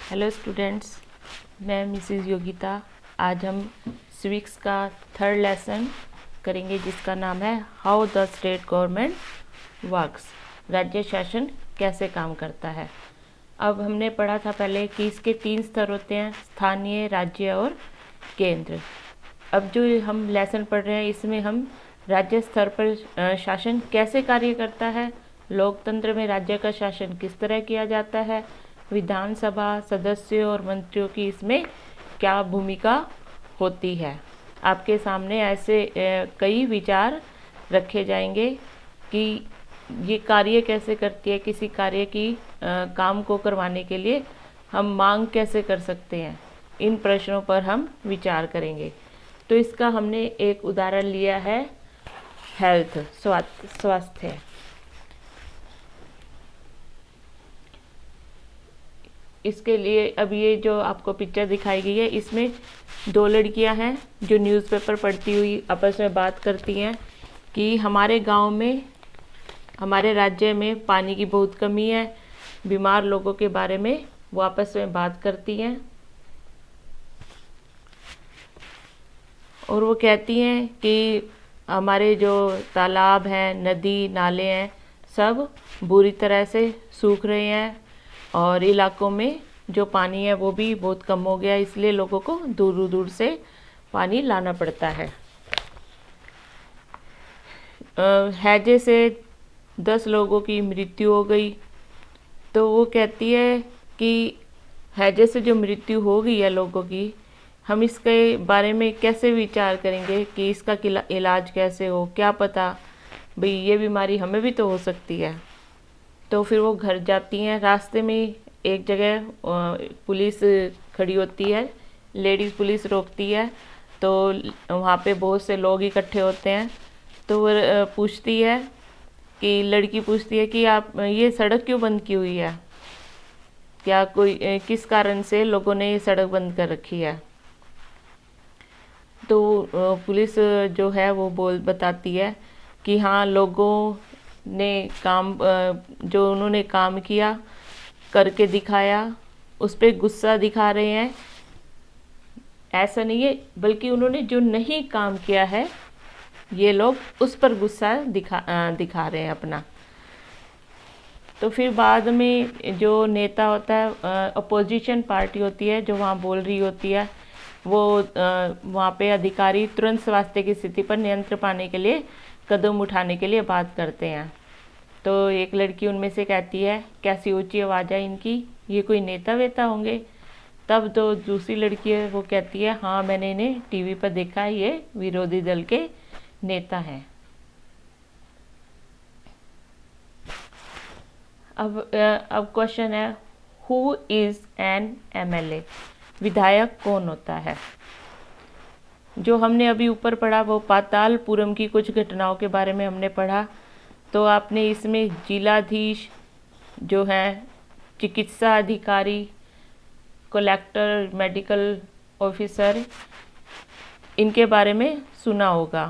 Hello students, मैं Mrs Yogita. आज हम सिविक्स का थर्ड लेसन करेंगे जिसका नाम है how the state government works. राज्य शासन कैसे काम करता है। अब हमने पढ़ा था पहले कि इसके 3 स्तर होते हैं, स्थानीय, राज्य और केंद्र। अब जो हम लेसन पढ़ रहे हैं इसमें हम राज्य स्तर पर शासन कैसे कार्य करता है, लोकतंत्र में राज्य का शासन किस तरह किया जाता है, विधानसभा सदस्यों और मंत्रियों की इसमें क्या भूमिका होती है। आपके सामने ऐसे कई विचार रखे जाएंगे कि ये कार्य कैसे करती है, किसी कार्य की काम को करवाने के लिए हम मांग कैसे कर सकते हैं। इन प्रश्नों पर हम विचार करेंगे। तो इसका हमने एक उदाहरण लिया है हेल्थ, स्वास्थ्य। इसके लिए अब ये जो आपको पिक्चर दिखाई गई है इसमें 2 लड़कियां हैं जो न्यूज़पेपर पढ़ती हुई आपस में बात करती हैं कि हमारे गांव में, हमारे राज्य में पानी की बहुत कमी है। बीमार लोगों के बारे में वो आपस में बात करती हैं और वो कहती हैं कि हमारे जो तालाब हैं, नदी नाले हैं, सब बुरी तरह से सूख रहे हैं और इलाकों में जो पानी है वो भी बहुत कम हो गया, इसलिए लोगों को दूर दूर से पानी लाना पड़ता है। हैजे से 10 लोगों की मृत्यु हो गई। तो वो कहती है कि हैजे से जो मृत्यु हो गई है लोगों की, हम इसके बारे में कैसे विचार करेंगे कि इसका इलाज कैसे हो। क्या पता भाई ये बीमारी हमें भी तो हो सकती है। तो फिर वो घर जाती हैं। रास्ते में एक जगह पुलिस खड़ी होती है, लेडीज़ पुलिस रोकती है। तो वहाँ पे बहुत से लोग इकट्ठे होते हैं। तो वो पूछती है कि लड़की पूछती है कि आप ये सड़क क्यों बंद की हुई है, क्या कोई किस कारण से लोगों ने ये सड़क बंद कर रखी है। तो पुलिस जो है वो बताती है कि हाँ, लोगों ने काम, जो उन्होंने काम किया करके दिखाया उस पर गुस्सा दिखा रहे हैं। ऐसा नहीं है, बल्कि उन्होंने जो नहीं काम किया है ये लोग उस पर गुस्सा दिखा रहे हैं अपना। तो फिर बाद में जो नेता होता है, अपोजिशन पार्टी होती है जो वहाँ बोल रही होती है, वो वहाँ पे अधिकारी तुरंत स्वास्थ्य की स्थिति पर नियंत्रण पाने के लिए कदम उठाने के लिए बात करते हैं। तो एक लड़की उनमें से कहती है, कैसी ऊंची आवाज़ है इनकी, ये कोई नेता वेता होंगे। तब तो दूसरी लड़की है वो कहती है, हाँ मैंने इन्हें टीवी पर देखा है, ये विरोधी दल के नेता हैं। अब क्वेश्चन है, हु इज़ एन एमएलए। विधायक कौन होता है। जो हमने अभी ऊपर पढ़ा वो पातालपुरम की कुछ घटनाओं के बारे में हमने पढ़ा। तो आपने इसमें जिलाधीश जो है, चिकित्सा अधिकारी, कलेक्टर, मेडिकल ऑफिसर, इनके बारे में सुना होगा।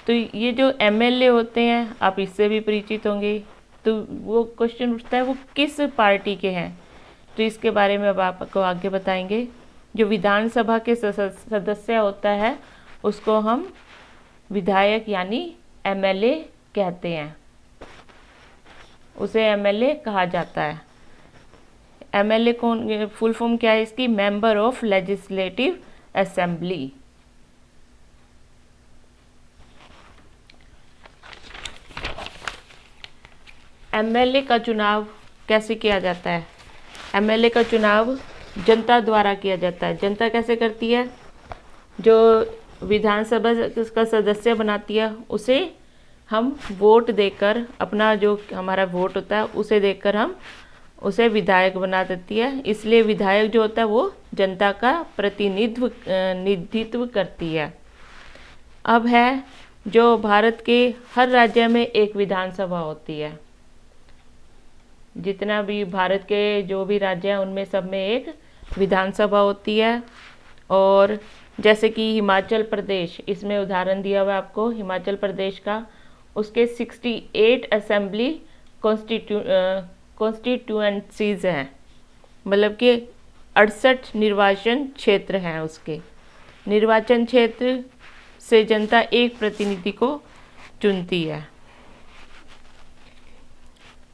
तो ये जो एमएलए होते हैं आप इससे भी परिचित होंगे। तो वो क्वेश्चन उठता है वो किस पार्टी के हैं। तो इसके बारे में अब आपको आगे बताएंगे। जो विधानसभा के सदस्य होता है उसको हम विधायक यानी एमएलए कहते हैं, उसे एमएलए कहा जाता है। एमएलए कौन, फुल फॉर्म क्या है इसकी, member of legislative assembly. MLA का चुनाव कैसे किया जाता है। एमएलए का चुनाव जनता द्वारा किया जाता है। जनता कैसे करती है, जो विधानसभा का सदस्य बनाती है उसे हम वोट देकर, अपना जो हमारा वोट होता है उसे देकर हम उसे विधायक बना देती है। इसलिए विधायक जो होता है वो जनता का प्रतिनिधित्व करती है। अब है जो भारत के हर राज्य में एक विधानसभा होती है। जितना भी भारत के जो भी राज्य हैं उनमें सब में एक विधानसभा होती है। और जैसे कि हिमाचल प्रदेश, इसमें उदाहरण दिया हुआ है आपको हिमाचल प्रदेश का, उसके 68 असेंबली कॉन्स्टिट्यूएंसीज हैं। मतलब कि 68 निर्वाचन क्षेत्र हैं उसके। निर्वाचन क्षेत्र से जनता एक प्रतिनिधि को चुनती है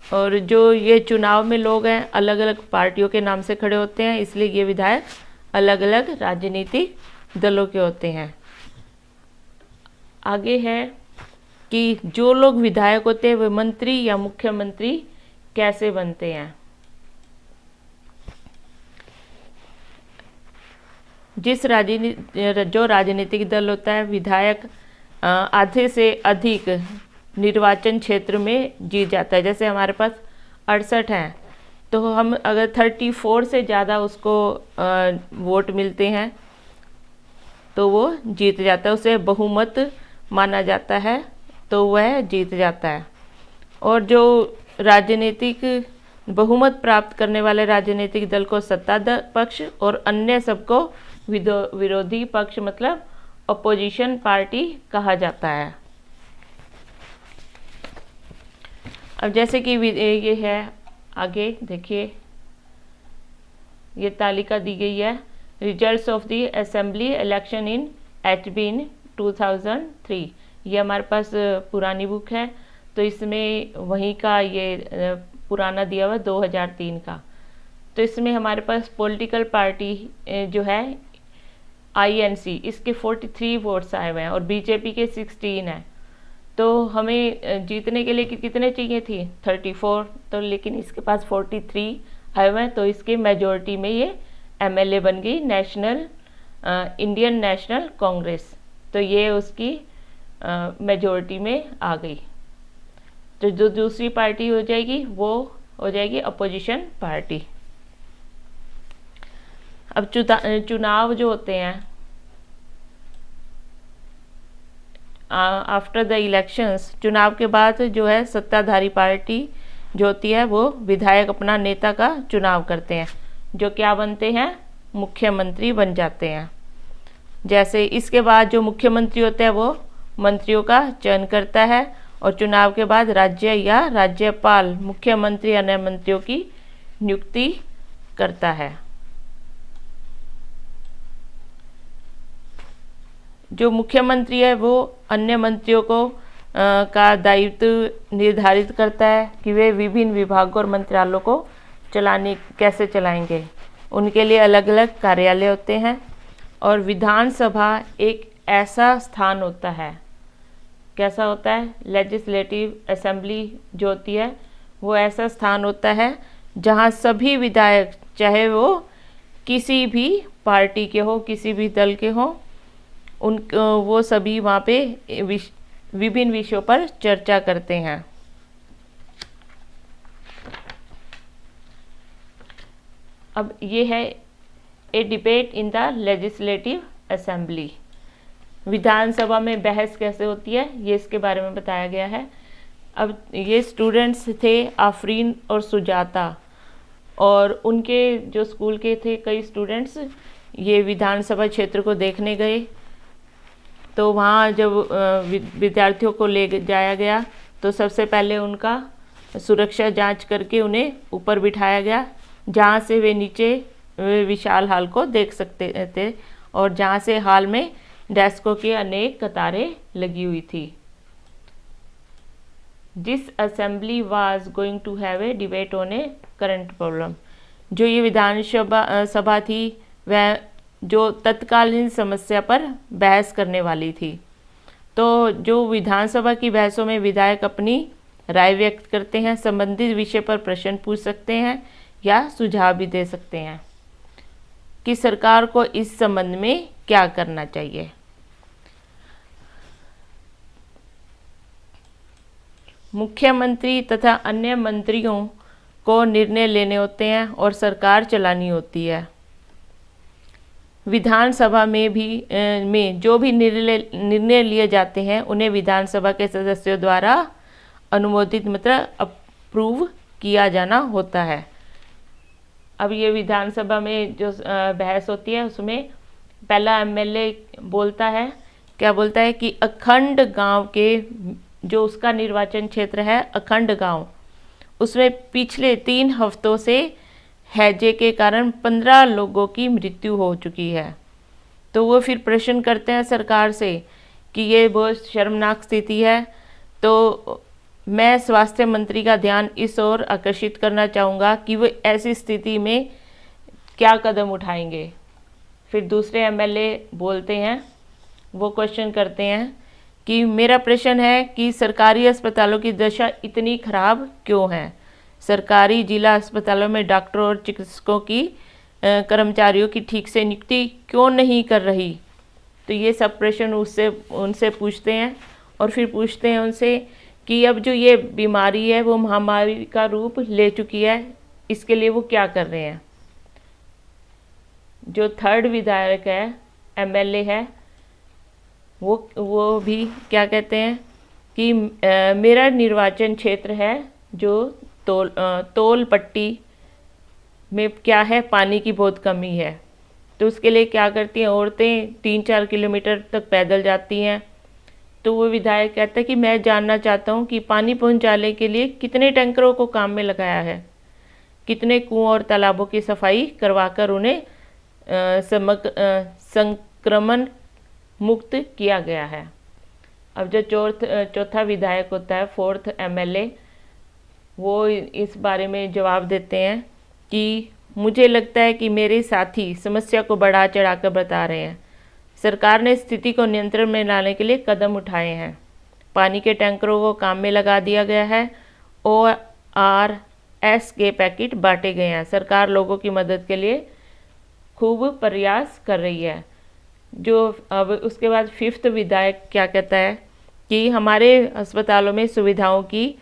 और जो ये चुनाव में लोग हैं अलग अलग पार्टियों के नाम से खड़े होते हैं, इसलिए ये विधायक अलग अलग राजनीतिक दलों के होते हैं। आगे है कि जो लोग विधायक होते हैं वे मंत्री या मुख्यमंत्री कैसे बनते हैं। जो राजनीतिक दल होता है, विधायक आधे से अधिक निर्वाचन क्षेत्र में जीत जाता है। जैसे हमारे पास 68 हैं, तो हम अगर 34 से ज़्यादा उसको वोट मिलते हैं तो वो जीत जाता है, उसे बहुमत माना जाता है, तो वह जीत जाता है। और जो राजनीतिक बहुमत प्राप्त करने वाले राजनीतिक दल को सत्ता पक्ष और अन्य सबको विरोधी पक्ष मतलब अपोजिशन पार्टी कहा जाता है। अब जैसे कि ये है, आगे देखिए ये तालिका दी गई है, results of the assembly election in HB इन 2003। ये हमारे पास पुरानी बुक है, तो इसमें वहीं का ये पुराना दिया हुआ 2003 का। तो इसमें हमारे पास पॉलिटिकल पार्टी जो है INC, इसके 43 वोट्स आए हुए हैं और BJP के 16 हैं। तो हमें जीतने के लिए कितने चाहिए थी 34, तो लेकिन इसके पास 43 आए हुए हैं, तो इसके मेजॉरिटी में ये MLA बन गई इंडियन नेशनल कांग्रेस। तो ये उसकी मेजॉरिटी में आ गई। तो जो दूसरी पार्टी हो जाएगी वो हो जाएगी अपोजिशन पार्टी। अब चुनाव जो होते हैं आफ्टर द इलेक्शंस, चुनाव के बाद जो है सत्ताधारी पार्टी जो होती है वो विधायक अपना नेता का चुनाव करते हैं, जो क्या बनते हैं, मुख्यमंत्री बन जाते हैं। जैसे इसके बाद जो मुख्यमंत्री होता है वो मंत्रियों का चयन करता है और चुनाव के बाद राज्य या राज्यपाल मुख्यमंत्री या अन्य मंत्रियों की नियुक्ति करता है। जो मुख्यमंत्री है वो अन्य मंत्रियों को का दायित्व निर्धारित करता है कि वे विभिन्न विभागों और मंत्रालयों को कैसे चलाएंगे। उनके लिए अलग अलग कार्यालय होते हैं। और विधानसभा एक ऐसा स्थान होता है, कैसा होता है, लेजिस्लेटिव असेंबली जो होती है वो ऐसा स्थान होता है जहां सभी विधायक, चाहे वो किसी भी पार्टी के हो, किसी भी दल के हो, वो सभी वहाँ पे विभिन्न विषयों पर चर्चा करते हैं। अब ये है a debate in the legislative assembly. विधानसभा में बहस कैसे होती है ये इसके बारे में बताया गया है। अब ये स्टूडेंट्स थे आफरीन और सुजाता, और उनके जो स्कूल के थे कई स्टूडेंट्स ये विधानसभा क्षेत्र को देखने गए। तो वहाँ जब विद्यार्थियों को ले जाया गया तो सबसे पहले उनका सुरक्षा जांच करके उन्हें ऊपर बिठाया गया, जहाँ से वे नीचे विशाल हॉल को देख सकते थे और जहाँ से हॉल में डेस्कों की अनेक कतारें लगी हुई थी। This assembly was going to have a debate on a current problem. जो ये विधानसभा सभा थी वह जो तत्कालीन समस्या पर बहस करने वाली थी। तो जो विधानसभा की बहसों में विधायक अपनी राय व्यक्त करते हैं, संबंधित विषय पर प्रश्न पूछ सकते हैं या सुझाव भी दे सकते हैं कि सरकार को इस संबंध में क्या करना चाहिए। मुख्यमंत्री तथा अन्य मंत्रियों को निर्णय लेने होते हैं और सरकार चलानी होती है। विधानसभा में जो भी निर्णय लिए जाते हैं उन्हें विधानसभा के सदस्यों द्वारा अनुमोदित मतलब अप्रूव किया जाना होता है। अब ये विधानसभा में जो बहस होती है उसमें पहला MLA बोलता है, क्या बोलता है कि अखंड गांव के जो उसका निर्वाचन क्षेत्र है, अखंड गांव, उसमें पिछले 3 हफ्तों से हैजे के कारण 15 लोगों की मृत्यु हो चुकी है। तो वो फिर प्रश्न करते हैं सरकार से कि ये बहुत शर्मनाक स्थिति है। तो मैं स्वास्थ्य मंत्री का ध्यान इस ओर आकर्षित करना चाहूँगा कि वो ऐसी स्थिति में क्या कदम उठाएंगे। फिर दूसरे एमएलए बोलते हैं, वो क्वेश्चन करते हैं कि मेरा प्रश्न है कि सरकारी अस्पतालों की दशा इतनी खराब क्यों है, सरकारी जिला अस्पतालों में डॉक्टरों और चिकित्सकों की कर्मचारियों की ठीक से नियुक्ति क्यों नहीं कर रही। तो ये सब प्रश्न उनसे पूछते हैं और फिर पूछते हैं उनसे कि अब जो ये बीमारी है वो महामारी का रूप ले चुकी है, इसके लिए वो क्या कर रहे हैं। जो थर्ड विधायक है, एमएलए है, वो भी क्या कहते हैं कि मेरा निर्वाचन क्षेत्र है जो तोल पट्टी में क्या है, पानी की बहुत कमी है। तो उसके लिए क्या करती हैं औरतें, 3-4 किलोमीटर तक पैदल जाती हैं। तो वो विधायक कहता है कि मैं जानना चाहता हूँ कि पानी पहुँचाने के लिए कितने टैंकरों को काम में लगाया है, कितने कुओं और तालाबों की सफाई करवाकर उन्हें संक्रमण मुक्त किया गया है। अब जो चौथा विधायक होता है, फोर्थ एमएलए, वो इस बारे में जवाब देते हैं कि मुझे लगता है कि मेरे साथी समस्या को बढ़ा चढ़ाकर बता रहे हैं। सरकार ने स्थिति को नियंत्रण में लाने के लिए कदम उठाए हैं। पानी के टैंकरों को काम में लगा दिया गया है, ORS के पैकेट बांटे गए हैं। सरकार लोगों की मदद के लिए खूब प्रयास कर रही है। जो अब उसके बाद फिफ्थ विधायक क्या कहता है कि हमारे अस्पतालों में सुविधाओं की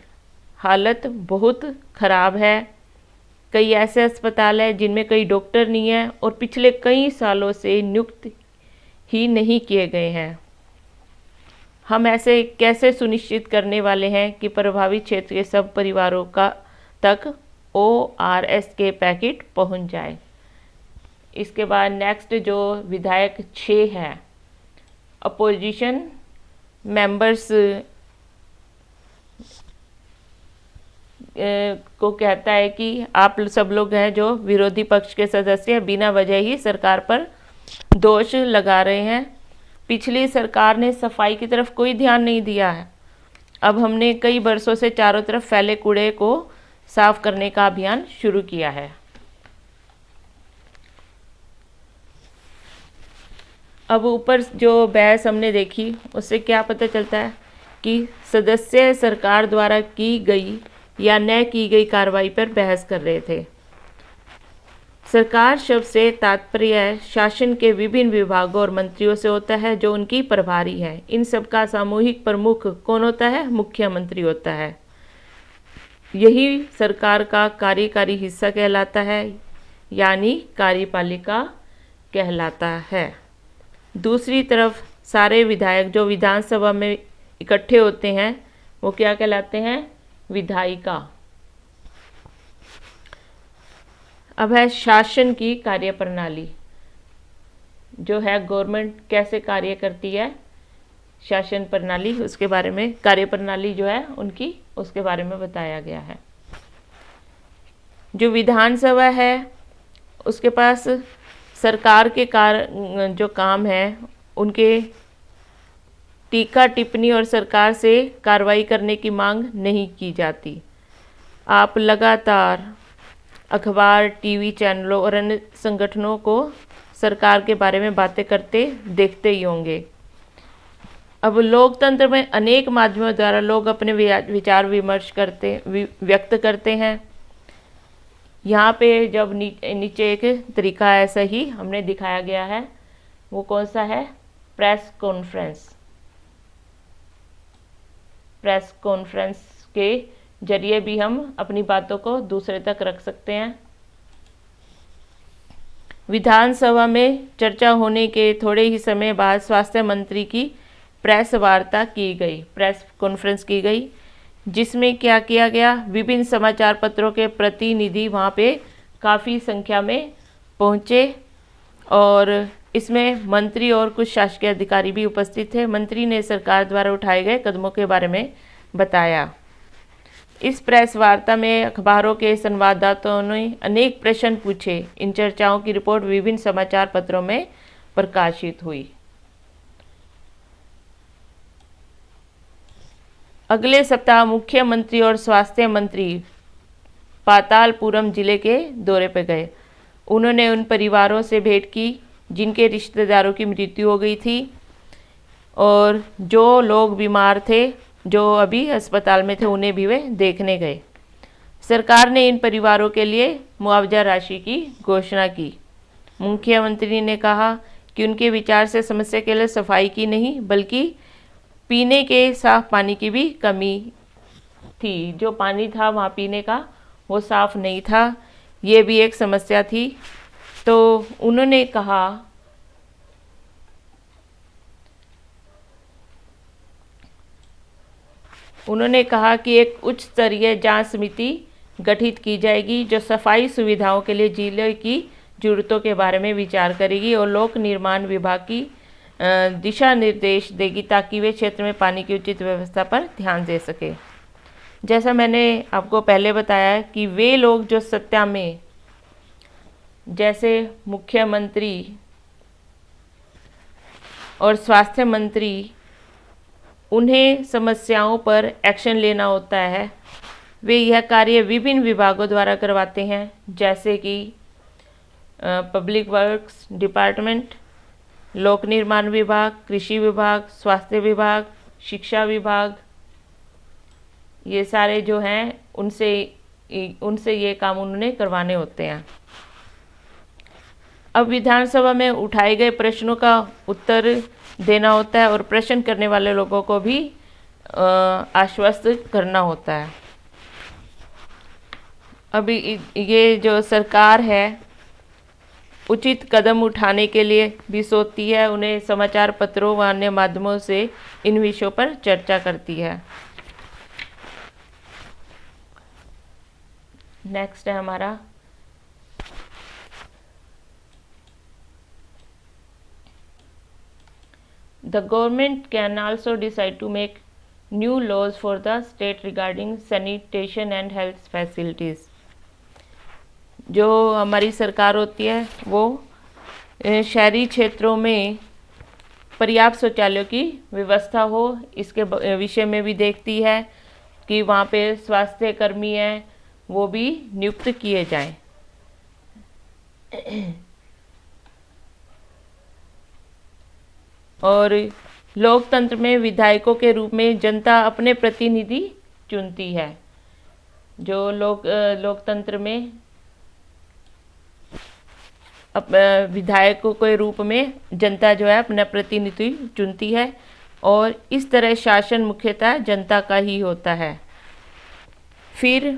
हालत बहुत ख़राब है। कई ऐसे अस्पताल हैं जिनमें कई डॉक्टर नहीं हैं और पिछले कई सालों से नियुक्त ही नहीं किए गए हैं। हम ऐसे कैसे सुनिश्चित करने वाले हैं कि प्रभावित क्षेत्र के सब परिवारों का तक ORS के पैकेट पहुंच जाए। इसके बाद नेक्स्ट जो विधायक 6 है, अपोजिशन मेंबर्स को कहता है कि आप सब लोग हैं जो विरोधी पक्ष के सदस्य बिना वजह ही सरकार पर दोष लगा रहे हैं। पिछली सरकार ने सफाई की तरफ कोई ध्यान नहीं दिया है। अब हमने कई वर्षों से चारों तरफ फैले कूड़े को साफ करने का अभियान शुरू किया है। अब ऊपर जो बहस हमने देखी उससे क्या पता चलता है कि सदस्य सरकार द्वारा की गई या न की गई कार्रवाई पर बहस कर रहे थे। सरकार शब्द से तात्पर्य शासन के विभिन्न विभागों और मंत्रियों से होता है जो उनकी प्रभारी है। इन सब का सामूहिक प्रमुख कौन होता है? मुख्यमंत्री होता है। यही सरकार का कार्यकारी हिस्सा कहलाता है, यानी कार्यपालिका कहलाता है। दूसरी तरफ सारे विधायक जो विधानसभा में इकट्ठे होते हैं वो क्या कहलाते हैं? विधायिका। अब है शासन की कार्यप्रणाली, जो है गवर्नमेंट कैसे कार्य करती है, शासन प्रणाली, उसके बारे में, कार्यप्रणाली जो है उनकी, उसके बारे में बताया गया है। जो विधानसभा है उसके पास सरकार के जो काम है उनके टीका टिप्पणी और सरकार से कार्रवाई करने की मांग नहीं की जाती। आप लगातार अखबार, टीवी चैनलों और अन्य संगठनों को सरकार के बारे में बातें करते देखते ही होंगे। अब लोकतंत्र में अनेक माध्यमों द्वारा लोग अपने विचार विमर्श व्यक्त करते हैं। यहाँ पे जब नीचे एक तरीका ऐसा ही हमने दिखाया गया है, वो कौन सा है? Press conference. प्रेस कॉन्फ्रेंस के जरिए भी हम अपनी बातों को दूसरे तक रख सकते हैं। विधानसभा में चर्चा होने के थोड़े ही समय बाद स्वास्थ्य मंत्री की प्रेस वार्ता की गई, प्रेस कॉन्फ्रेंस की गई, जिसमें क्या किया गया? विभिन्न समाचार पत्रों के प्रतिनिधि वहाँ पे काफ़ी संख्या में पहुँचे और इसमें मंत्री और कुछ शासकीय अधिकारी भी उपस्थित थे। मंत्री ने सरकार द्वारा उठाए गए कदमों के बारे में बताया। इस प्रेस वार्ता में अखबारों के संवाददाताओं ने अनेक प्रश्न पूछे। इन चर्चाओं की रिपोर्ट विभिन्न समाचार पत्रों में प्रकाशित हुई। अगले सप्ताह मुख्यमंत्री और स्वास्थ्य मंत्री पातालपुरम जिले के दौरे पर गए। उन्होंने उन परिवारों से भेंट की जिनके रिश्तेदारों की मृत्यु हो गई थी और जो लोग बीमार थे, जो अभी अस्पताल में थे, उन्हें भी वे देखने गए। सरकार ने इन परिवारों के लिए मुआवजा राशि की घोषणा की। मुख्यमंत्री ने कहा कि उनके विचार से समस्या केवल सफाई की नहीं बल्कि पीने के साफ पानी की भी कमी थी। जो पानी था वहाँ पीने का वो साफ नहीं था, ये भी एक समस्या थी। तो उन्होंने कहा कि एक उच्च स्तरीय जांच समिति गठित की जाएगी जो सफाई सुविधाओं के लिए जिले की जरूरतों के बारे में विचार करेगी और लोक निर्माण विभाग की दिशा निर्देश देगी ताकि वे क्षेत्र में पानी की उचित व्यवस्था पर ध्यान दे सके। जैसा मैंने आपको पहले बताया कि वे लोग जो सत्ता में, जैसे मुख्यमंत्री और स्वास्थ्य मंत्री, उन्हें समस्याओं पर एक्शन लेना होता है। वे यह कार्य विभिन्न विभागों द्वारा करवाते हैं, जैसे कि पब्लिक वर्क्स डिपार्टमेंट, लोक निर्माण विभाग, कृषि विभाग, स्वास्थ्य विभाग, शिक्षा विभाग। ये सारे जो हैं उनसे ये काम उन्होंने करवाने होते हैं। अब विधानसभा में उठाए गए प्रश्नों का उत्तर देना होता है और प्रश्न करने वाले लोगों को भी आश्वस्त करना होता है। अभी ये जो सरकार है उचित कदम उठाने के लिए भी सोचती है, उन्हें समाचार पत्रों व अन्य माध्यमों से इन विषयों पर चर्चा करती है। नेक्स्ट है हमारा The government can also decide to make new laws for the state regarding sanitation and health facilities. जो हमारी सरकार होती है वो शहरी क्षेत्रों में पर्याप्त शौचालयों की व्यवस्था हो, इसके विषय में भी देखती है कि वहाँ पे स्वास्थ्य कर्मी हैं वो भी नियुक्त किए जाएं। और लोकतंत्र में विधायकों के रूप में जनता अपने प्रतिनिधि चुनती है। जो लोकतंत्र में विधायकों के रूप में जनता जो है अपना प्रतिनिधि चुनती है और इस तरह शासन मुख्यतः जनता का ही होता है। फिर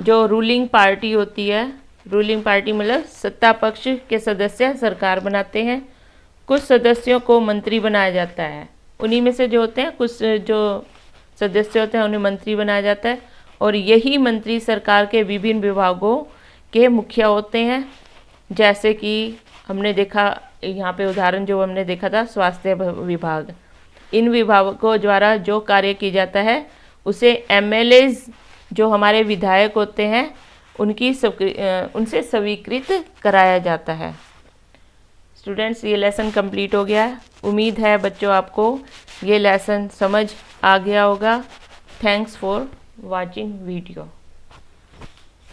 जो रूलिंग पार्टी होती है, रूलिंग पार्टी मतलब सत्ता पक्ष के सदस्य सरकार बनाते हैं। कुछ सदस्यों को मंत्री बनाया जाता है, उन्हीं में से जो होते हैं कुछ जो सदस्य होते हैं उन्हें मंत्री बनाया जाता है और यही मंत्री सरकार के विभिन्न विभागों के मुखिया होते हैं। जैसे कि हमने देखा यहाँ पे उदाहरण जो हमने देखा था स्वास्थ्य विभाग। इन विभागों द्वारा जो कार्य किया जाता है उसे एमएलएज जो हमारे विधायक होते हैं उनसे स्वीकृत कराया जाता है। स्टूडेंट्स, ये लेसन कंप्लीट हो गया है। उम्मीद है बच्चों आपको ये लेसन समझ आ गया होगा। Thanks for watching video.